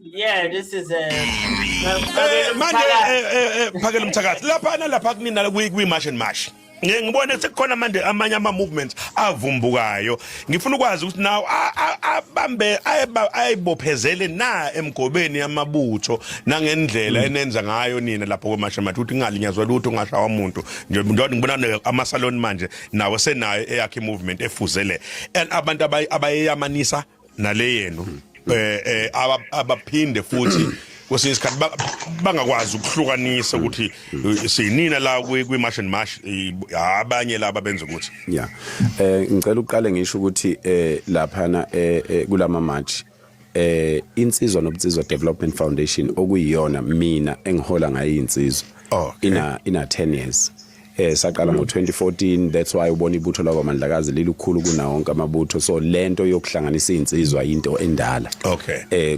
Yeah, this is a manje phakela umthakathi lapha kunina kwi-march and march ngibona sekukhona manje amanye ama-movements avumbukayo ngifuna ukwazi ukuthi nawo abambe ayibophezele na emgobeni yamabutho nangendlela enenza ngayo nina lapho kwe-march and march ukuthi ngalinyazwa lutho ungashawa umuntu nje ngibona amasaloni manje nawo senayo eyakhe movement efuzele and abantu abayeyamanisa nale yenu abaphinde futhi kwesinye isikhathi bangakwazi ukuhlukanisa ukuthi sinina la kwi-march and march abanye laba benza ukuthi yeah ngicela uqale ngisho ukuthi laphana kulama march insizwa nobunsizwa development foundation okuyiyona mina engihola ngayo insizwa ina 10 years saqala ngo2014 that's why ubona ibutho lakwaMandlakazi lilukhulu kuna wonke amabutho so lento yokuhlanganisa insizwa into endala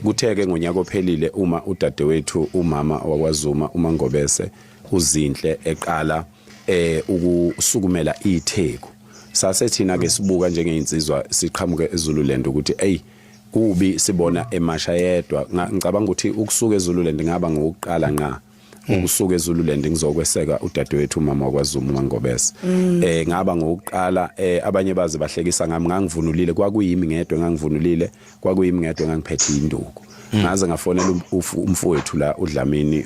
kutheke ngonyaka ophelile uma udadewethu umama wakwaZuma uMangobese uzinhle eqala ukusukumela itheku sasethina ke sibuka njengeinsizwa siqhamuke eZululand ukuthi hey kubi sibona emasha yedwa ngicabanga ukuthi ukusuka eZululand ngaba ngokuqala nqa ukusuka eZululand ngizokweseka udadewethu umama wakwaZuma uMangobese ngaba ngokuqala abanye baze bahlekisa ngami ngangivunulile kwakuyimi ngedwa ngangivunulile kwakuyimi ngedwa ngangiphethe induku ngaze ngafonela umfowethu la uDlamini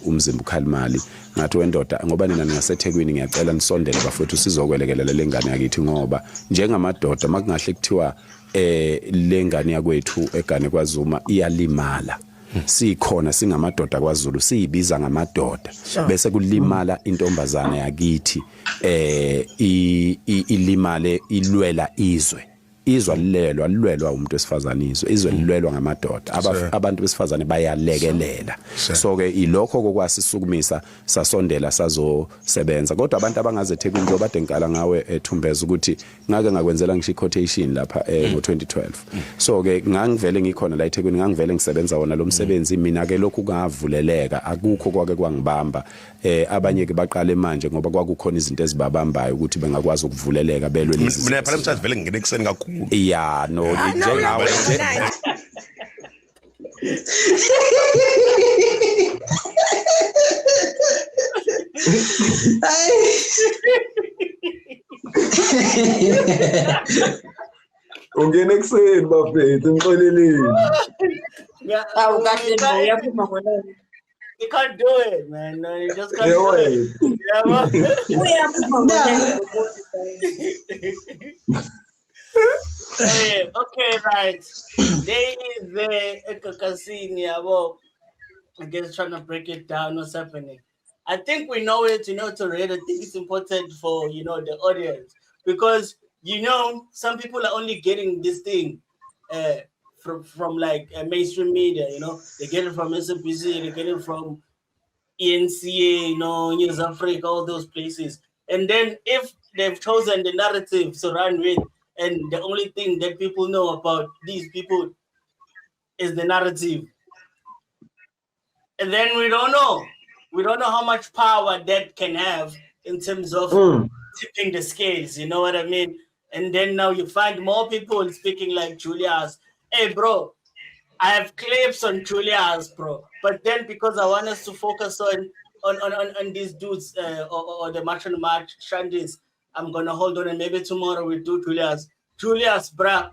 umzimba uKhalimali ngathi wendoda ngoba nina ningaseThekwini ngiyacela nisondele bafowethu sizokwelekelela lengane yakithi ngoba njengamadoda makungahle kuthiwa lengane yakwethu egane kwaZuma iyalimala sikhona singamadoda kwaZulu siyibiza ngamadoda bese kulimala intombazana yakithi ilimale ilwela izwe lilelwa umuntu wesifazane izwe lilelwa ngamadoda abantu besifazane bayalekelela so ke ilokho kokwasisukumisa sasondela sazosebenza kodwa abantu abangazeThekwini nje bade ngikala ngawe Thumbeza ukuthi ngake ngakwenzela ngisho quotation lapha ngo2012 so ke ngangivele ngikhona la eThekwini ngangivele ngisebenza wona lo msebenzi mina ke lokhu kungavuleleka akukho kwake kwangibamba abanye ke baqale manje ngoba kwakukhona izinto ezibabambayo ukuthi bengakwazi ukuvuleleka belwe lezi mina phela msazivele ngene kuseni kakhulu yeah no njengawe ungene kuseni bafethu ngixoleleni You can't do it, man. No, you just can't do it. Okay, right. There is the casino. I guess trying to break it down. What's happening? I think we know it. To read. I think it's important for the audience because some people are only getting this thing from like mainstream media. They get it from SBC, they get it from ENCA, News Africa, all those places. And then if they've chosen the narrative to run with, and the only thing that people know about these people is the narrative, and then we don't know how much power that can have in terms of tipping the scales. You know what I mean? And then now you find more people speaking like Julius. Hey, bro, I have clips on Julius, bro. But then because I want us to focus on these dudes or the March and March Shandis, I'm going to hold on and maybe tomorrow we do Julius. Julius, bro,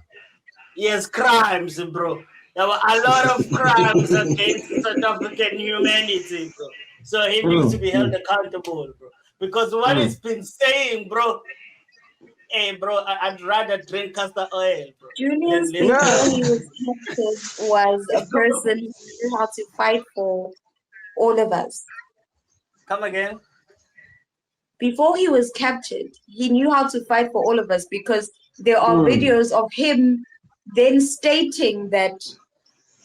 he has crimes, bro. There were a lot of crimes against South African humanity, bro. So he needs to be held accountable, bro. Because what he's been saying, bro, hey, bro, I'd rather drink castor oil, bro. Julius, before he was captured, was a person who knew how to fight for all of us. Come again? Before he was captured, he knew how to fight for all of us because there are videos of him then stating that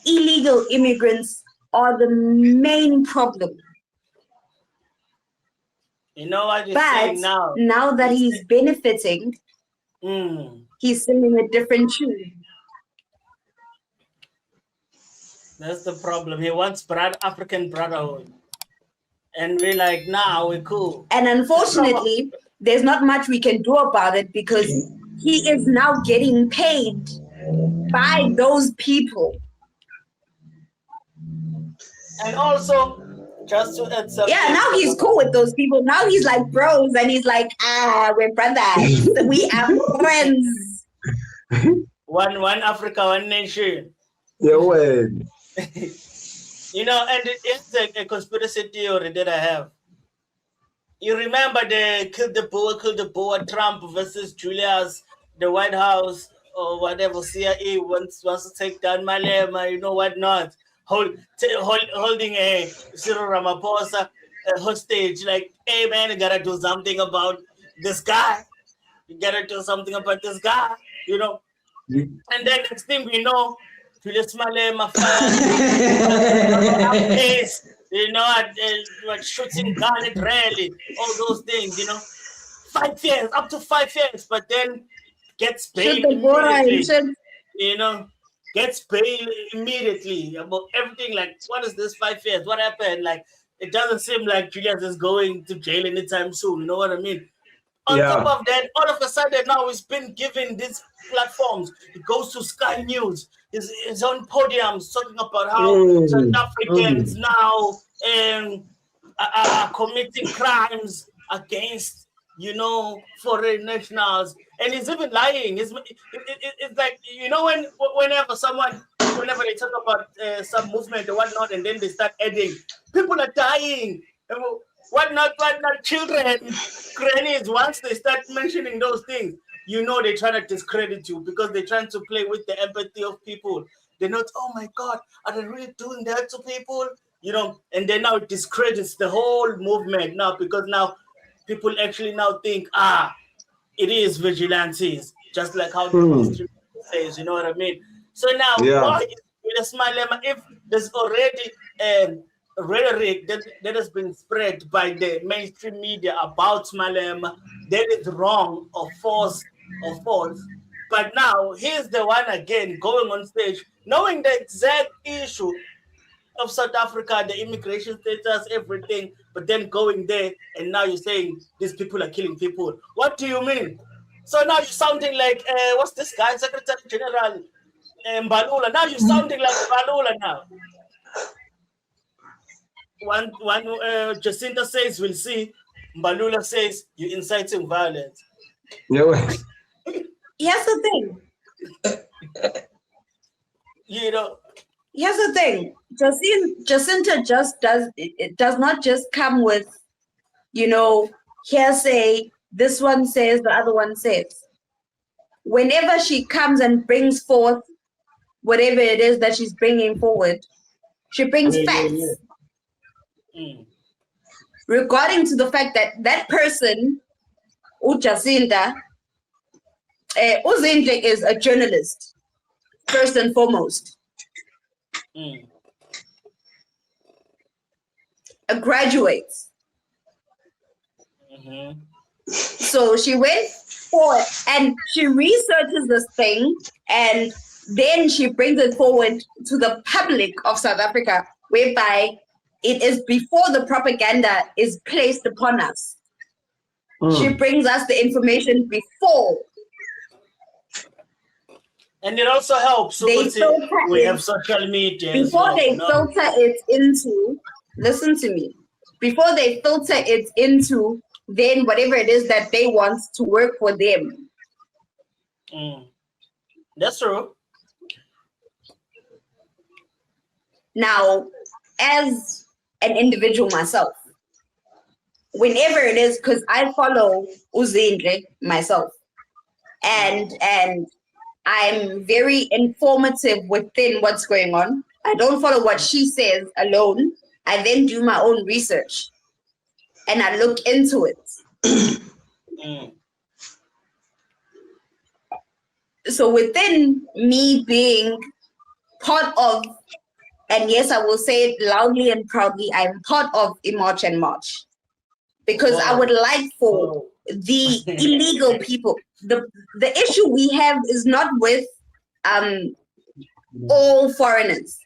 illegal immigrants are the main problem. You know what you're saying now? Now that he's benefiting, he's singing a different tune. That's the problem. He wants African brotherhood. And we're like, nah, we're cool. And unfortunately, there's not much we can do about it because he is now getting paid by those people. And also, just to add something. Yeah, now he's cool with those people. Now he's like bros, and he's like, we're brothers. We are friends. One Africa, one nation. Yeah, well. You know, and it's a conspiracy theory that I have. You remember the kill the boer, Trump versus Julius, the White House or whatever, CIA wants to take down Malema, you know what not, holding a Cyril Ramaphosa hostage, like, hey man, you gotta do something about this guy. You gotta do something about this guy, you know. And then next thing we know, Julius Malema fired, you know, shooting gun at rally, all those things, you know. 5 years, up to 5 years, but then gets paid immediately. You know, gets paid immediately about everything. Like, what is this 5 years? What happened? Like, it doesn't seem like Julius is going to jail anytime soon. You know what I mean? On top of that, all of a sudden now he's been given these platforms. He goes to Sky News. He's on podiums talking about how South Africans now are committing crimes against, you know, foreign nationals. And he's even lying. It's like, you know, whenever they talk about some movement or whatnot, and then they start adding, people are dying. What not, children, grannies, once they start mentioning those things, you know they're trying to discredit you because they're trying to play with the empathy of people. They're not, oh my God, are they really doing that to people? You know, and then now it discredits the whole movement now because now people actually now think, it is vigilantes, just like how the history says, you know what I mean? So now, why is Malema, if there's already rhetoric that has been spread by the mainstream media about Malema that is wrong or false, but now he's the one again going on stage knowing the exact issue of South Africa, the immigration status, everything, but then going there and now you're saying these people are killing people. What do you mean? So now you're sounding like what's this guy, Secretary General Mbalula? Now you're sounding like Mbalula now. One Jacinta says we'll see. Mbalula says you're inciting violence. Yeah. Here's the thing. You know. Here's the thing. Jacinta does not just come with, you know, hearsay. This one says, the other one says. Whenever she comes and brings forth whatever it is that she's bringing forward, she brings facts. Regarding to the fact that that person, Jacinta, Uzindle is a journalist, first and foremost. A graduate. So she went forward and she researches this thing and then she brings it forward to the public of South Africa, whereby it is before the propaganda is placed upon us. She brings us the information before. And it also helps. We have social media. Before they filter it into, listen to me, before they filter it into then whatever it is that they want to work for them. That's true. Now, as an individual myself, whenever it is, because I follow Uzindle myself, and I'm very informative within what's going on. I don't follow what she says alone. I then do my own research and I look into it. So within me being part of, and yes, I will say it loudly and proudly, I'm part of March and March. Because I would like for the illegal people, the issue we have is not with all foreigners.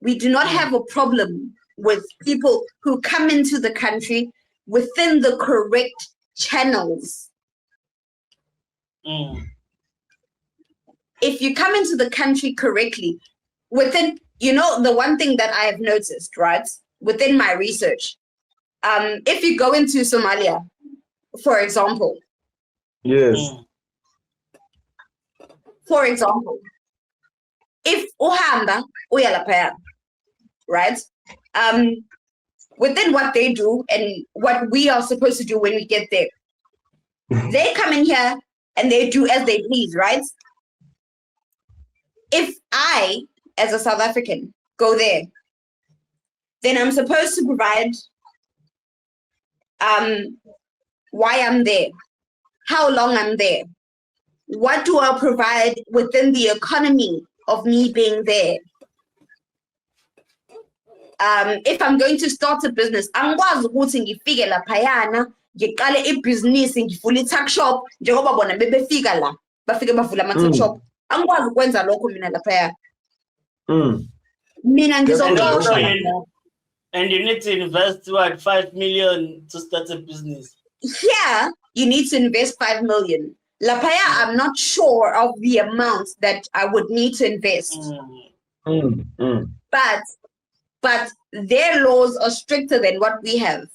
We do not have a problem with people who come into the country within the correct channels. If you come into the country correctly, within you know, the one thing that I have noticed, right, within my research, if you go into Somalia, for example. Yes. For example, if uhamba uyalapaya, right? Within what they do and what we are supposed to do when we get there, they come in here and they do as they please, right? If I, as a South African, go there, then I'm supposed to provide why I'm there, how long I'm there, what do I provide within the economy of me being there. If I'm going to start a business, angikwazi ukuthi ngifike laphayana ngiqale ibhizinisi ngivule i-tuck shop njengoba bona bebefika la bafike bavula ama-tuck shop. Angikwazi ukwenza lokho mina laphaya. Mina ngizoqoqa. And you need to invest what, 5 million to start a business? Yeah, you need to invest 5 million. Lapaya, I'm not sure of the amount that I would need to invest. But their laws are stricter than what we have.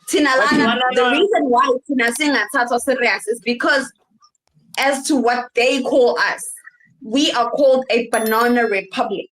Tinalana, the reason why Tinasinga Tato serious is because as to what they call us, we are called a banana republic.